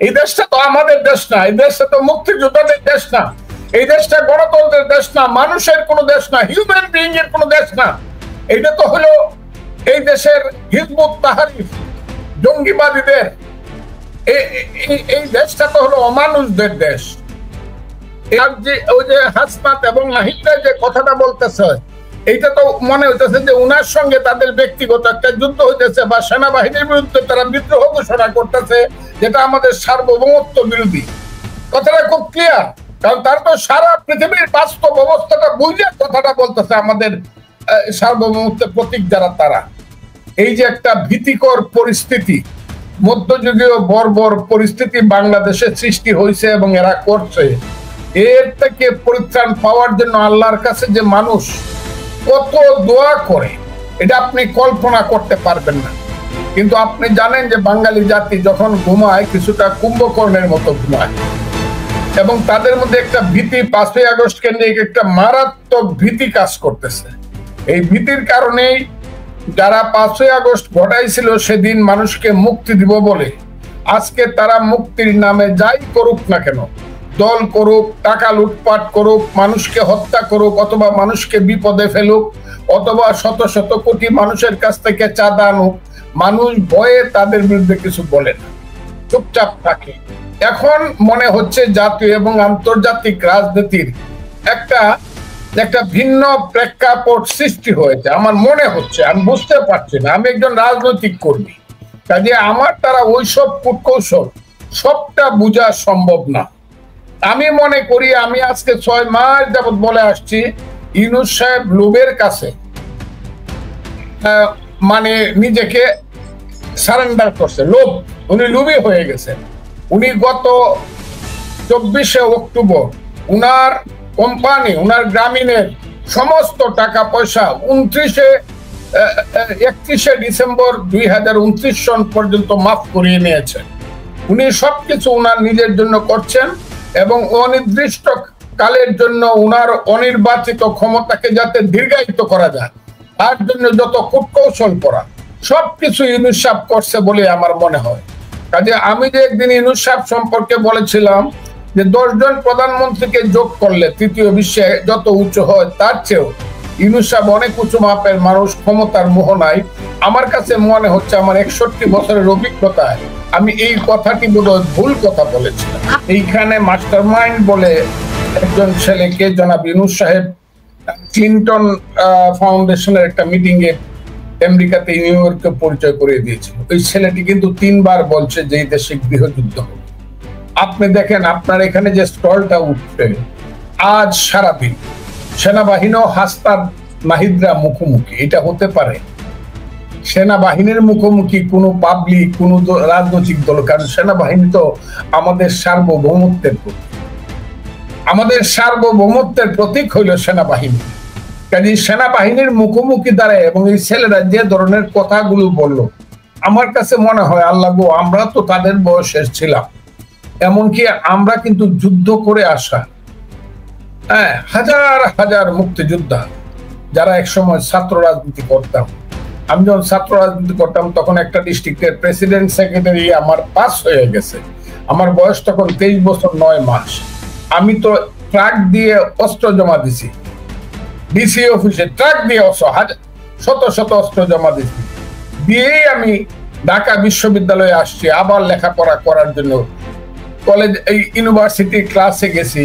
এই দেশটা তো আমাদের দেশ না, এই দেশটা তো মুক্তিযোদ্ধাদের দেশ না, এই দেশটা গণতন্ত্রের দেশ না, মানুষের কোনো দেশ না, হিউম্যান বিইং এর কোনো দেশ না। এটা তো হলো এই দেশের হিজবুত তাহরির জঙ্গিবাদীদের, এই দেশটা তো হলো অমানুষদের দেশ। ওই যে হাসনাত এবং নাহিদরা যে কথাটা বলতেছে, এইটা তো মনে হইতেছে যে উনার সঙ্গে তাদের ব্যক্তিগত একটা যুদ্ধ হইতেছে বা সেনাবাহিনীর বিরুদ্ধে তারা বিদ্রোহ ঘোষণা করতেছে, যেটা আমাদের সার্বভৌমত্ব বিরোধী। কথাটা খুব ক্লিয়ার, কারণ তারা তো সারা পৃথিবীর বাস্তব অবস্থাটা বুঝে কথাটা বলতেছে। আমাদের সার্বভৌমত্বের প্রতীক যারা, তারা এই যে একটা ভীতিকর পরিস্থিতি, মধ্যযুগীয় বর্বর পরিস্থিতি বাংলাদেশে সৃষ্টি হয়েছে এবং এরা করছে, এর থেকে পরিত্রাণ পাওয়ার জন্য আল্লাহর কাছে যে মানুষ কত দোয়া করে এটা আপনি কল্পনা করতে পারবেন না। কিন্তু আপনি জানেন যে বাঙালি জাতি যখন ঘুমায় কিছুটা কুম্ভকর্ণের মতো ঘুমায়, এবং তাদের মধ্যে একটা ভীতি, 5ই আগস্টকে নিয়ে একটা মারাত্মক ভীতি কাজ করতেছে। এই ভীতির কারণেই যারা 5ই আগস্ট ঘটাইছিল সেদিন মানুষকে মুক্তি দিব বলে, আজকে তারা মুক্তির নামে যাই করুক না কেন, দল করুক, টাকা লুটপাট করুক, মানুষকে হত্যা করুক, অথবা মানুষকে বিপদে ফেলুক, অথবা শত শত কোটি মানুষের কাছ থেকে চাঁদা আনুক, মানুষ ভয়ে তাদের বিরুদ্ধে কিছু বলে না, চুপচাপ থাকে। এখন মনে হচ্ছে জাতীয় এবং আন্তর্জাতিক রাজনীতির একটা ভিন্ন প্রেক্ষাপট সৃষ্টি হয়েছে, আমার মনে হচ্ছে। আমি বুঝতে পারছি না, আমি একজন রাজনৈতিক কর্মী, কাজে আমার দ্বারা ওইসব কূটকৌশল সবটা বোঝা সম্ভব না। আমি মনে করি, আমি আজকে 6 মাস যাবত বলে আসছি, ইউনূস সাহেব লোভের কাছে মানে নিজেকে সারেন্ডার করছে। উনি লোভী হয়ে গেছেন। উনি গত 24শে অক্টোবর উনার কোম্পানি, উনার গ্রামীণের সমস্ত টাকা পয়সা 31শে ডিসেম্বর 2029 সন পর্যন্ত মাফ করিয়ে নিয়েছেন। উনি সবকিছু উনার নিজের জন্য করছেন এবং অনির্দিষ্ট কালের জন্য উনার অনির্বাচিত ক্ষমতাকে যাতে দীর্ঘায়িত করা যায় তার জন্য যত কূটকৌশল করা সবকিছু ইউনূস সাহেব করছে বলে আমার মনে হয়। কাজে আমি যে একদিন ইউনূস সাহেব সম্পর্কে বলেছিলাম যে 10 জন প্রধানমন্ত্রীকে যোগ করলে তৃতীয় বিশ্বে যত উঁচু হয় তার চেয়েও ইউনূস সাহেব অনেক উঁচু মাপের মানুষ, ক্ষমতার মোহনায়। আমার কাছে মনে হচ্ছে আমার 61 বছরের অভিজ্ঞতায় আমি এই কথাটি বোধহয় ভুল কথা বলেছিলাম। এইখানে মাস্টার মাইন্ড বলে একজন ছেলেকে জনাব ইউনূস সাহেব ক্লিন্টন ফাউন্ডেশনের একটা মিটিং এ আমেরিকাতে, নিউ ইয়র্কে পরিচয় করিয়ে দিয়েছিল। ওই ছেলেটি কিন্তু 3 বার বলছে যে এই দেশে গৃহযুদ্ধ হবে। আপনি দেখেন আপনার এখানে যে স্টলটা উঠছে, আজ সারাদিন সেনাবাহিনী ও হাসনাত নাহিদরা মুখোমুখি। এটা হতে পারে সেনাবাহিনীর মুখোমুখি কোনো পাবলিক, কোনো রাজনৈতিক দল? কারণ সেনাবাহিনী তো আমাদের সার্বভৌমত্বের প্রতীক, আমাদের সার্বভৌমত্বের প্রতীক হইল সেনাবাহিনী। কাজে সেনাবাহিনীর মুখোমুখি দাঁড়ায় এবং এই ছেলেরা যে ধরনের কথাগুলো বললো, আমার কাছে মনে হয় আল্লাহ গো, আমরা তো তাদের বয়সের ছিলাম, এমনকি আমরা কিন্তু যুদ্ধ করে আসা হাজার হাজার মুক্তিযোদ্ধা যারা একসময় ছাত্র রাজনীতি করতাম। আমি যখন ছাত্র রাজনীতি করতাম তখন একটা ডিস্ট্রিক্টের প্রেসিডেন্ট সেক্রেটারি আমার পাস হয়ে গেছে। আমার বয়স তখন 23 বছর 9 মাস। আমি তো ট্রাক দিয়ে অস্ত্র জমা দিছি, ডিসি অফিসে ট্রাক দিয়ে শত শত অস্ত্র জমা দিছি, দিয়েই আমি ঢাকা বিশ্ববিদ্যালয়ে আসছি আবার লেখাপড়া করার জন্য। কলেজ, এই ইউনিভার্সিটির ক্লাসে গেছি।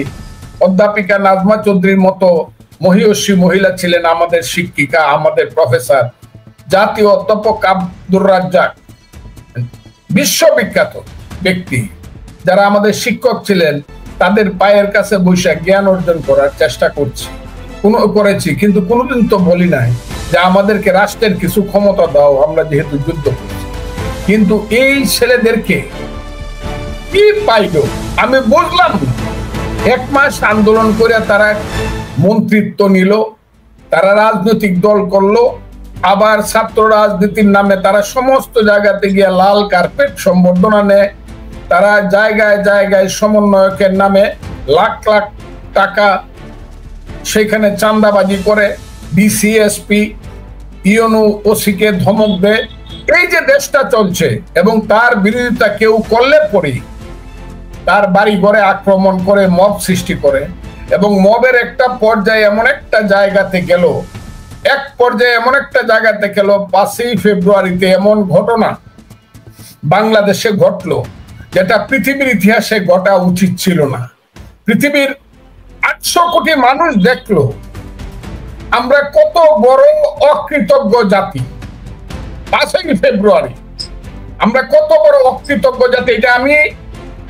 অধ্যাপিকা নাজমা চৌধুরীর মতো মহিয়সী মহিলা ছিলেন আমাদের শিক্ষিকা, আমাদের প্রফেসর। জাতীয় অধ্যাপক আব্দুর রাজ্জাক, বিশ্ববিখ্যাত ব্যক্তি যারা আমাদের শিক্ষক ছিলেন, তাদের পায়ের কাছে বসে জ্ঞান অর্জন করার চেষ্টা করেছি, কিন্তু কোনোদিন তো বলি নাই যে আমাদেরকে রাষ্ট্রের কিছু ক্ষমতা দাও, আমরা যেহেতু যুদ্ধ করছি। কিন্তু এই ছেলেদেরকে কি পাইল আমি বুঝলাম না। 1 মাস আন্দোলন করে তারা মন্ত্রিত্ব নিল, তারা রাজনৈতিক দল করলো, আবার ছাত্র রাজনীতির নামে তারা সমস্ত জায়গাতে গিয়ে লাল কার্পেট সম্বর্ধনা নেয়। তারা জায়গায় জায়গায় সমন্বয়কের নামে লাখ লাখ টাকা সেখানে চাঁদাবাজি করে, ডিসিএসপি ইউনু ওসিকে ধমক দেয়। এই যে দেশটা চলছে এবং তার বিরোধিতা কেউ করলে পরে তার বাড়ি ঘরে আক্রমণ করে মব সৃষ্টি করে, এবং মবের একটা পর্যায়ে এমন একটা জায়গাতে গেল, 5ই ফেব্রুয়ারিতে এমন ঘটনা বাংলাদেশে ঘটলো যেটা পৃথিবীর ইতিহাসে ঘটা উচিত ছিল না। পৃথিবীর 800 কোটি মানুষ দেখলো আমরা কত বড় অকৃতজ্ঞ জাতি। 5ই ফেব্রুয়ারি আমরা কত বড় অকৃতজ্ঞ জাতি, এটা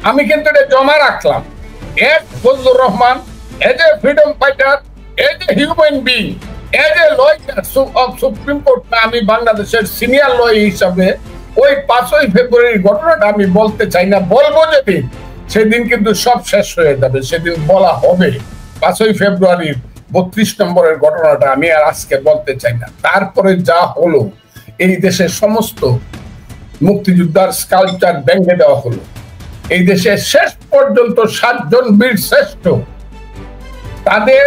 আমি কিন্তু এটা জমা রাখলাম। As Fazlur Rahman, as a freedom fighter, as a human being, as a lawyer of Supreme Court, আমি বাংলাদেশের সিনিয়র লয়ার হিসাবে ওই 5ই ফেব্রুয়ারির ঘটনাটা আমি বলতে চাই না। বলবো যেদিন, সেদিন কিন্তু সব শেষ হয়ে যাবে, সেদিন বলা হবে। 5ই ফেব্রুয়ারির 32 নম্বরের ঘটনাটা আমি আর আজকে বলতে চাই না। তারপরে যা হলো, এই দেশের সমস্ত মুক্তিযোদ্ধার স্কাল্পচার ভেঙে দেওয়া হলো। এই দেশে শেষ পর্যন্ত 7 জন বীর শ্রেষ্ঠ, তাদের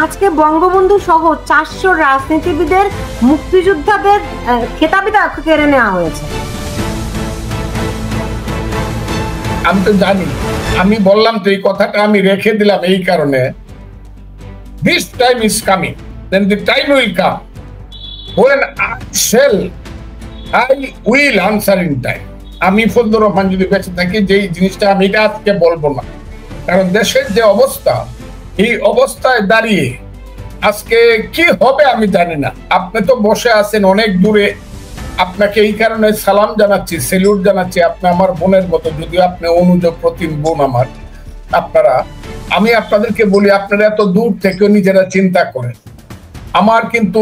আজকে বঙ্গবন্ধু সহ 400 রাজনীতিবিদের, মুক্তিযোদ্ধাদের খেতাবিটা কেড়ে নেওয়া হয়েছে। আমি তো জানি, আমি বললাম তো এই কথাটা আমি রেখে দিলাম এই কারণে, this time is coming, then the time will come when I will answer in time. আমি ফজলুর রহমান যদি বেঁচে থাকি, যে জিনিসটা আমি এটা আজকে বলবো না, কারণ দেশের যে অবস্থা, এই অবস্থায় দাঁড়িয়ে আজকে কি হবে আমি জানি না। আপনি তো বসে আছেন অনেক দূরে, আপনাকে এই কারণে সালাম জানাচ্ছি, সেলুট জানাচ্ছি। আপনি আমার বোনের মতো, যদিও আপনি অনুজ প্রতিম বোন আমার। আমি আপনাদেরকে বলি, আপনারা এত দূর থেকে নিজেরা চিন্তা করেন। আমার কিন্তু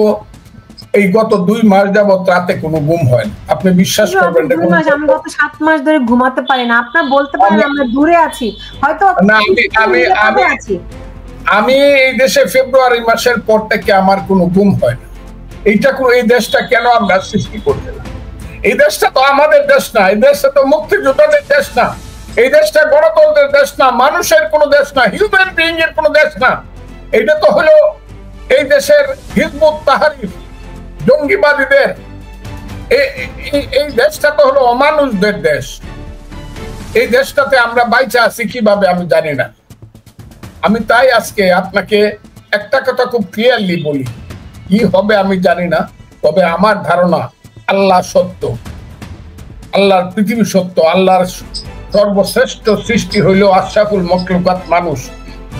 এই গত 2 মাস যাবত রাতে কোনো ঘুম হয় না, আপনি বিশ্বাস করবেন না। আমি গত 7 মাস ধরে ঘুমাতে পারি না। আপনারা বলতে পারেন আমরা দূরে আছি, হয়তো আমি এই দেশে ফেব্রুয়ারি মাসের পর থেকে আমার কোনো ঘুম হয় না। এই দেশটা কেন আমরা সৃষ্টি করতে না? এই দেশটা তো আমাদের দেশ না, এই দেশটা তো মুক্তিযোদ্ধাদের দেশ না, এই দেশটা গণতন্ত্রের দেশ না, মানুষের কোনো দেশ না, হিউম্যান বিইং এর কোনো দেশ না। এটা তো হলো এই দেশের হিজবুত তাহরির, জঙ্গিবাদীদের। এই দেশটা তো হলো অমানুষদের দেশ। এই দেশটাতে আমরা বাইচে আছি কিভাবে আমি জানি না। আমি তাই আজকে আপনাকে একটা কথা খুব ক্লিয়ারলি বলি, কি হবে আমি জানি না, তবে আমার ধারণা আল্লাহ সত্য, আল্লাহর পৃথিবী সত্য, আল্লাহর সর্বশ্রেষ্ঠ সৃষ্টি হইল আশরাফুল মখলুকাত মানুষ।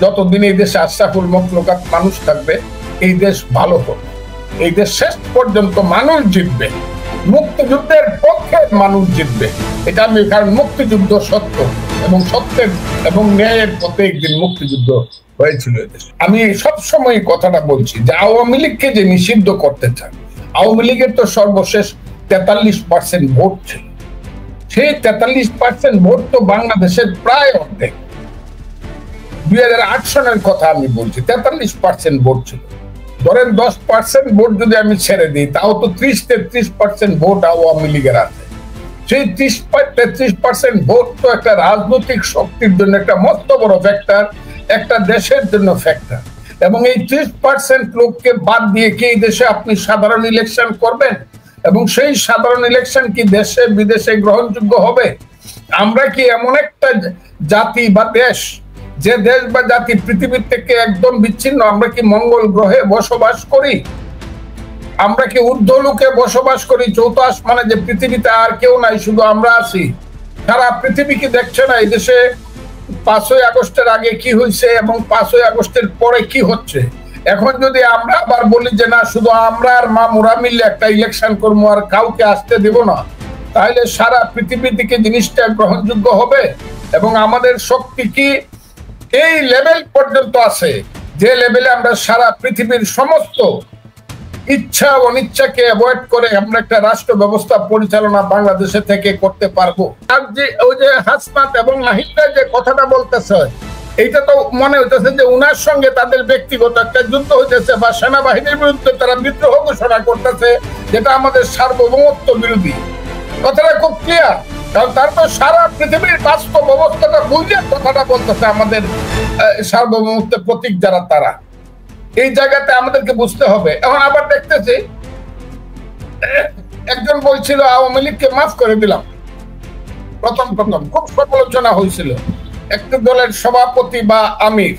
যতদিন এই দেশে আশরাফুল মখলুকাত মানুষ থাকবে, এই দেশ ভালো হবে। এই দেশ শেষ পর্যন্ত মানুষ জিতবে, মুক্তিযুদ্ধের পক্ষে মানুষ জিতবে। এটা আমি, কারণ মুক্তিযুদ্ধ সত্য, এবং সত্যের এবং ন্যায়ের পথে একদিন মুক্তিযুদ্ধ হয়েছিল এদেশে। আমি সবসময় কথাটা বলছি যে আওয়ামী লীগকে যে নিষিদ্ধ করতে চান, আওয়ামী লীগের তো সর্বশেষ 43% ভোট ছিল। সেই 43% ভোট তো বাংলাদেশের প্রায় অর্ধেক। 2008 সনের কথা আমি বলছি, 43% ভোট ছিল। ধরেন 10% ভোট যদি আমি ছেড়ে দিই, তাও তো 30-33% ভোট আওয়ামী লীগের আছে। সেই 30-33% ভোট তো একটা রাজনৈতিক শক্তির জন্য একটা মস্ত বড় ফ্যাক্টর, একটা দেশের জন্য ফ্যাক্টর। এবং এই 30% লোককে বাদ দিয়ে কি এই দেশে আপনি সাধারণ ইলেকশন করবেন? এবং সেই সাধারণ ইলেকশন কি দেশে বিদেশে গ্রহণযোগ্য হবে? আমরা কি এমন একটা জাতি বা দেশ, যে দেশ বা জাতি পৃথিবীর থেকে একদম বিচ্ছিন্ন? আমরা কি মঙ্গল গ্রহে বসবাস করি? আমরা কি ঊর্ধ্বলোকে বসবাস করি, চৌথ আসমানে, যে পৃথিবীতে আর কেউ নাই, শুধু আমরা আছি? সারা পৃথিবী কি দেখছে না এই দেশে 5ই আগস্টের আগে কি হয়েছে এবং 5ই আগস্টের পরে কি হচ্ছে? এখন যদি আমরা আবার বলি যে না, শুধু আমরা আর মামুরা মিলে একটা ইলেকশন করবো আর কাউকে আসতে দেব না, তাহলে সারা পৃথিবী থেকে জিনিসটা গ্রহণযোগ্য হবে? এবং আমাদের শক্তি কি এই লেভেল পর্যন্ত আছে, যে লেভেলে আমরা সারা পৃথিবীর সমস্ত ইচ্ছা অনিচ্ছাকে অ্যাভয়েড করে আমরা একটা রাষ্ট্র ব্যবস্থা পরিচালনা বাংলাদেশে থেকে করতে পারবো? আর যে ওই যে হাসনাত এবং নাহিদরা যে কথাটা বলতেছে, এইটা তো মনে হইতেছে যে উনার সঙ্গে তাদের ব্যক্তিগত একটা যুদ্ধ হইতেছে, বা সেনাবাহিনীর বিরুদ্ধে তারা বিদ্রোহ ঘোষণা করতেছে, যেটা আমাদের সার্বভৌমত্ব বিরোধী। কথাটা খুব ক্লিয়ার, কারণ তার তো সারা পৃথিবীর বাস্তব অবস্থাটা বুঝে কথাটা বলতেছে। আমাদের সার্বভৌমত্বের প্রতীক যারা, তারা এই জায়গাতে আমাদেরকে বুঝতে হবে। এখন আবার দেখতেছি একজন বলছিল আওয়ামী লীগকে মাফ করে দিলাম, প্রথম খুব সমালোচনা হয়েছিল একটি দলের সভাপতি বা আমির।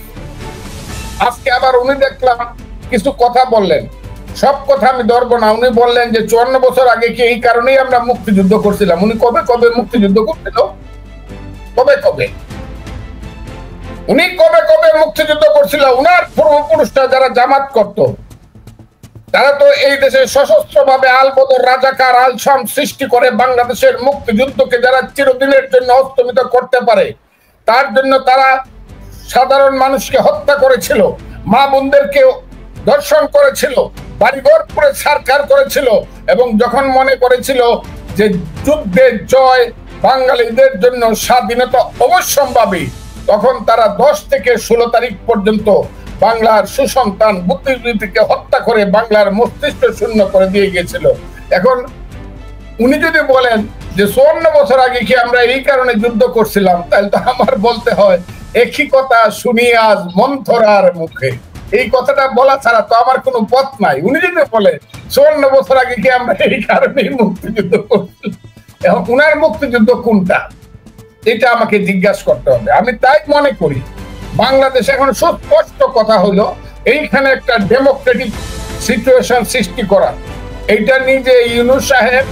আজকে আবার উনি দেখলাম কিছু কথা বললেন, সব কথা আমি ধরবো না। উনি বললেন যে 54 বছর আগে কি এই কারণেই আমরা মুক্তিযুদ্ধ করছিলাম। উনি কবে কবে মুক্তিযুদ্ধ করছিল? কবে উনি কবে কবে মুক্তিযুদ্ধ করছিল? উনার পূর্বপুরুষরা যারা জামাত করত, তারা তো এই দেশে সশস্ত্র ভাবে আলবদর রাজাকার আলসাম সৃষ্টি করে বাংলাদেশের মুক্তিযুদ্ধকে যারা চিরদিনের জন্য অস্তমিত করতে পারে, তার জন্য তারা সাধারণ মানুষকে হত্যা করেছিল, মা বোনদেরকে দর্শন করেছিল, বাড়িঘর করে ছারখার করেছিল, এবং যখন মনে করেছিল যে যুদ্ধের জয় বাঙালিদের জন্য স্বাধীনতা অবশ্যম্ভাবী, তখন তারা 10 থেকে 16 তারিখ পর্যন্ত বাংলার সুসন্তান বুদ্ধিজীবীকে হত্যা করে বাংলার মস্তিষ্ক শূন্য করে দিয়ে গিয়েছিল। এখন উনি যদি বলেন যে 54 বছর আগে কি আমরা এই কারণে যুদ্ধ করছিলাম, তাহলে তো আমার বলতে হয় একই কথা শুনি আজ মন্থরার মুখে। এই কথাটা বলা ছাড়া তো আমার কোনো পথ নাই। উনি যদি বলে 54 বছর আগে কি আমরা এই কারণে মুক্তিযুদ্ধ করছিলাম, এখন উনার মুক্তিযুদ্ধ কোনটা, এটা আমাকে জিজ্ঞাসা করতে হবে। আমি তাই মনে করি বাংলাদেশ এখন সুস্পষ্ট কথা হলো এইখানে একটা ডেমোক্রেটিক সিচুয়েশন সৃষ্টি করা, এইটা নিজে ইউনূস সাহেব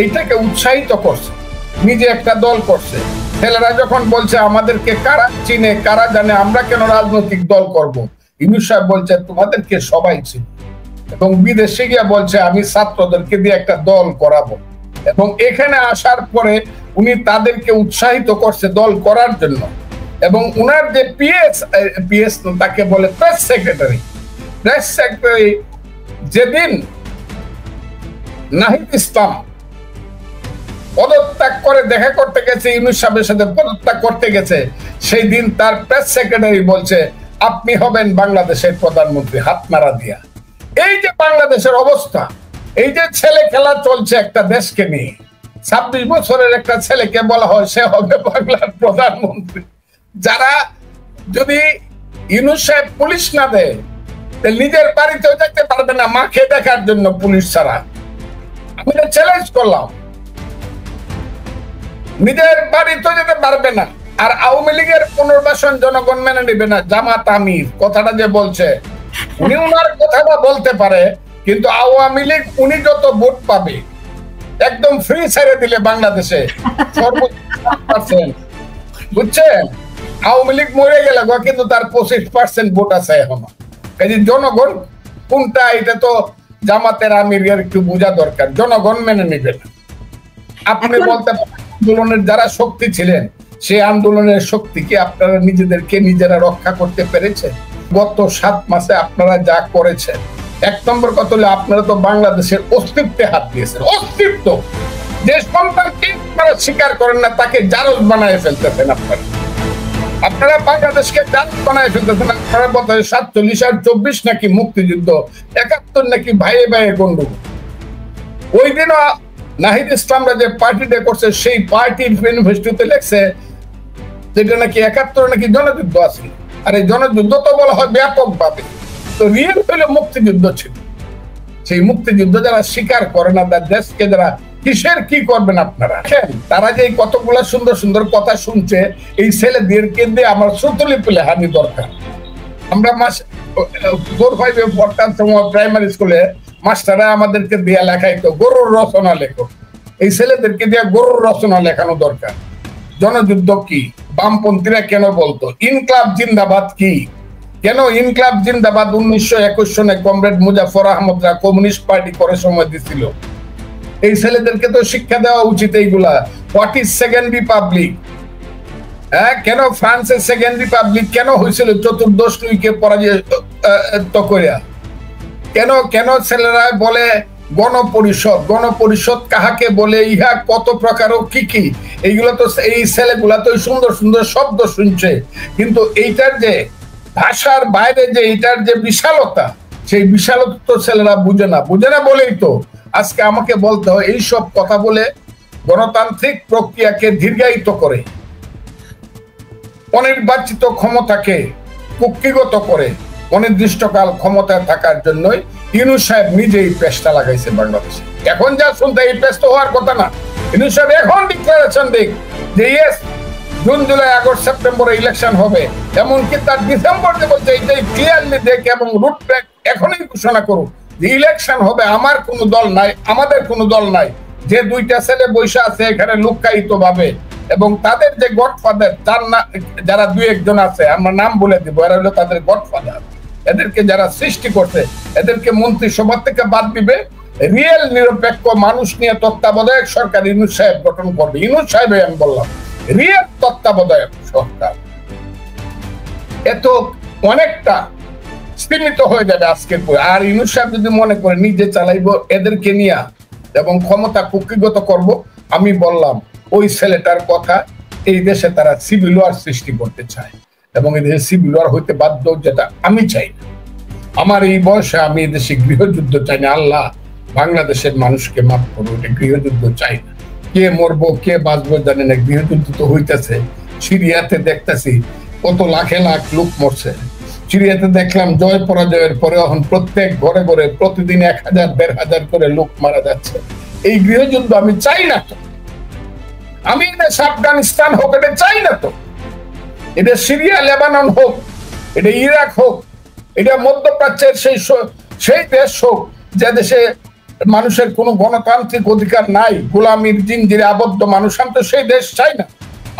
এইটাকে উৎসাহিত করছে, নিজে একটা দল করছে। ছেলেরা যখন বলছে আমাদেরকে কারা চিনে কারা জানে, আমরা কেন রাজনৈতিক দল করব, ইউনূস সাহেব বলছে তোমাদেরকে সবাই চিনে, এবং বিদেশে গিয়ে বলছে আমি ছাত্রদেরকে দিয়ে একটা দল করাবো। এবং এখানে আসার পরে উনি তাদেরকে উৎসাহিত করছে দল করার জন্য। এবং উনার যে পিএস তাকে বলে প্রেস সেক্রেটারি যেদিন নাহিদ ইসলাম পদত্যাগ করে দেখা করতে গেছে, ইউনূস সাহেবের সাথে পদত্যাগ করতে গেছে, সেই দিন তার প্রেস সেক্রেটারি বলছে আপনি হবেন বাংলাদেশের প্রধানমন্ত্রী, হাত নাড়া দিয়া। এই যে বাংলাদেশের অবস্থা, এই যে ছেলে খেলা চলছে একটা দেশকে নিয়ে, 26 বছরের একটা ছেলেকে বলা হয় সে হবে বাংলার প্রধানমন্ত্রী। যারা যদি ইউনূস সাহেব পুলিশ না দেয়, নিজের বাড়িতেও যেতে পারবে না মাকে দেখার জন্য পুলিশ ছাড়া। আমি চ্যালেঞ্জ করলাম, নিজের বাড়িতেও যেতে পারবে না। আর আওয়ামী লীগের পুনর্বাসন জনগণ মেনে নেবে না। জামাত আমির কথাটা যে বলছে, উনি উনার কথাটা বলতে পারে, কিন্তু আওয়ামী লীগ উনি যত ভোট পাবে একদম ফ্রি ছেড়ে দিলে বাংলাদেশে সর্বোচ্চ, বুঝছেন? আওয়ামী লীগ মরে গেলে কিন্তু তার 25% ভোট আছে এখনো। কাজে জনগণ কোনটা, এটা তো জামাতের আমিরের একটু বোঝা দরকার, জনগণ মেনে নেবে না। আপনি বলতে পারেন আন্দোলনের যারা শক্তি ছিলেন, সেই আন্দোলনের শক্তিকে আপনারা নিজেদেরকে নিজেরা রক্ষা করতে পেরেছে? গত 7 মাসে আপনারা যা করেছেন, 1 নম্বর কথা হলো আপনারা তো বাংলাদেশের অস্তিত্বে হাত দিয়েছেন। অস্তিত্ব, যে সন্তানকে আপনারা স্বীকার করেন না তাকে জারজ বানায় ফেলতেছেন। আপনারা বাংলাদেশকে জারজ বানায় ফেলতেছেন। আপনারা বলতে 47 আর 24 নাকি মুক্তিযুদ্ধ, 71 নাকি ভাইয়ে ভাইয়ে গন্ডগোল। ওই দিনও নাহিদ ইসলামরা যে পার্টিটা করছে, সেই পার্টির ম্যানিফেস্টোতে লেখছে যেটা নাকি 71 নাকি জনযুদ্ধ আছে। আর এই জনযুদ্ধ তো বলা হয় ব্যাপকভাবে, তো রিয়েল হইলে মুক্তিযুদ্ধ ছিল। সেই মুক্তিযুদ্ধ যারা স্বীকার করে না, তার দেশকে যারা কিসের কি করবেন আপনারা? তারা যে কতগুলো সুন্দর সুন্দর কথা শুনছে, এই ছেলেদেরকে দিয়ে আমার সুতলি পেলে হানি দরকার। আমরা 4, 5 পড়তাম সময় প্রাইমারি স্কুলে, মাস্টাররা আমাদেরকে দিয়া লেখাইতো গরুর রচনা লেখো। এই ছেলেদেরকে দিয়ে গরুর রচনা লেখানো দরকার। জনযুদ্ধ কি, বামপন্থীরা কেন বলতো, ইনকলাব জিন্দাবাদ কি, কেন ইনকলাব জিন্দাবাদ 1921 সনে কমরেড মুজাফর আহমদরা কমিউনিস্ট পার্টি করে সময় দিছিল। এই ছেলেদেরকে তো শিক্ষা দেওয়া উচিত এইগুলা। What is second Republic? কেন ফ্রান্সের সেকেন্ড রিপাবলিক কেন হয়েছিল 14 লুইকে পরাজিত করিয়া? কেন কেন ছেলেরা বলে গণপরিষদ? গণপরিষদ কাহাকে বলে, ইহা কত প্রকার ও কি কি, এইগুলো তো এই ছেলেগুলা তো সুন্দর সুন্দর শব্দ শুনছে, কিন্তু এইটার যে ভাষার বাইরে যে এইটার যে বিশালতা, সেই বিশালতা তো ছেলেরা বুঝে না। বুঝে না বলেই তো আজকে আমাকে বলতে হয় এইসব কথা বলে গণতান্ত্রিক প্রক্রিয়াকে দীর্ঘায়িত করে, অনির্বাচিত ক্ষমতাকে কুক্ষিগত করে অনির্দিষ্টকাল ক্ষমতায় থাকার জন্যই ইউনূস সাহেব নিজে এই পেশটা লাগাইছে বাংলাদেশে। এখন যা শুনতে এই পেশ তো হওয়ার কথা না। ইউনূস সাহেব এখন ডিক্লারেশন দিক যে ইয়েস জুন জুলাই আগস্ট সেপ্টেম্বরে ইলেকশন হবে, এমনকি তার ডিসেম্বর যে বলছে এইটাই ক্লিয়ারলি দেখ এবং রুট ম্যাপ এখনই ঘোষণা করুক যে ইলেকশন হবে। আমার কোনো দল নাই, আমাদের কোনো দল নাই, যে দুইটা ছেলে বৈশা আছে এখানে লুকায়িত ভাবে এবং তাদের যে গডফাদার তার না যারা দুই একজন আছে আমরা নাম বলে দিব, এরা হলো তাদের গডফাদার, এদেরকে যারা সৃষ্টি করছে এদেরকে মন্ত্রিসভা থেকে বাদ দিবে। রিয়েল নিরপেক্ষ মানুষ নিয়ে তত্ত্বাবধায়ক সরকার ইউনূস সাহেব গঠন করবে। ইউনূস সাহেব আমি বললাম রিয়েল তত্ত্বাবধায়ক সরকার। এত অনেকটা সীমিত হয়ে যাবে আজকের পর। আর ইউনূস সাহেব যদি মনে করে নিজে চালাইবো এদেরকে নিয়ে এবং ক্ষমতা কুক্ষিগত করব, আমি বললাম ওই ছেলেটার কথা, এই দেশে তারা সিভিল ওয়ার সৃষ্টি করতে চায় এবং এই দেশে সিভিল ওয়ার হইতে বাধ্য, যেটা আমি চাই না। আমার এই বয়সে আমি এই দেশে গৃহযুদ্ধ চাই না। আল্লাহ বাংলাদেশের মানুষকে মাফ করবো, এটা গৃহযুদ্ধ চাই না। কে মরবো কে বাঁচবো জানি না, গৃহযুদ্ধ তো হইতেছে। সিরিয়াতে দেখতেছি কত লাখে লাখ লোক মরছে। সিরিয়াতে দেখলাম জয় পরাজয়ের পরে এখন প্রত্যেক ঘরে ঘরে প্রতিদিন 1000 1500 করে লোক মারা যাচ্ছে। এই গৃহযুদ্ধ আমি চাই না তো। আমি দেশ আফগানিস্তান হোক এটা চাই না তো। এটা সিরিয়া লেবানন হোক, এটা ইরাক হোক, এটা মধ্যপ্রাচ্যের সেই দেশ হোক যে দেশে মানুষের কোনো গণতান্ত্রিক অধিকার নাই, গোলামির জিঞ্জিরে আবদ্ধ মানুষ। আমি তো সেই দেশ চাই না।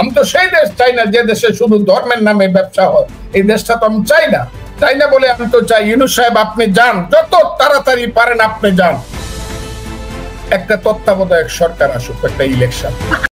আমি তো সেই দেশ চাই না যে দেশে শুধু ধর্মের নামে ব্যবসা হয়। এই দেশটা তো আমি চাই না। চাই না বলে আমি তো চাই ইউনূস সাহেব আপনি যান, যত তাড়াতাড়ি পারেন আপনি যান, একটা তত্ত্বাবধায়ক সরকার আসুক, একটা ইলেকশন।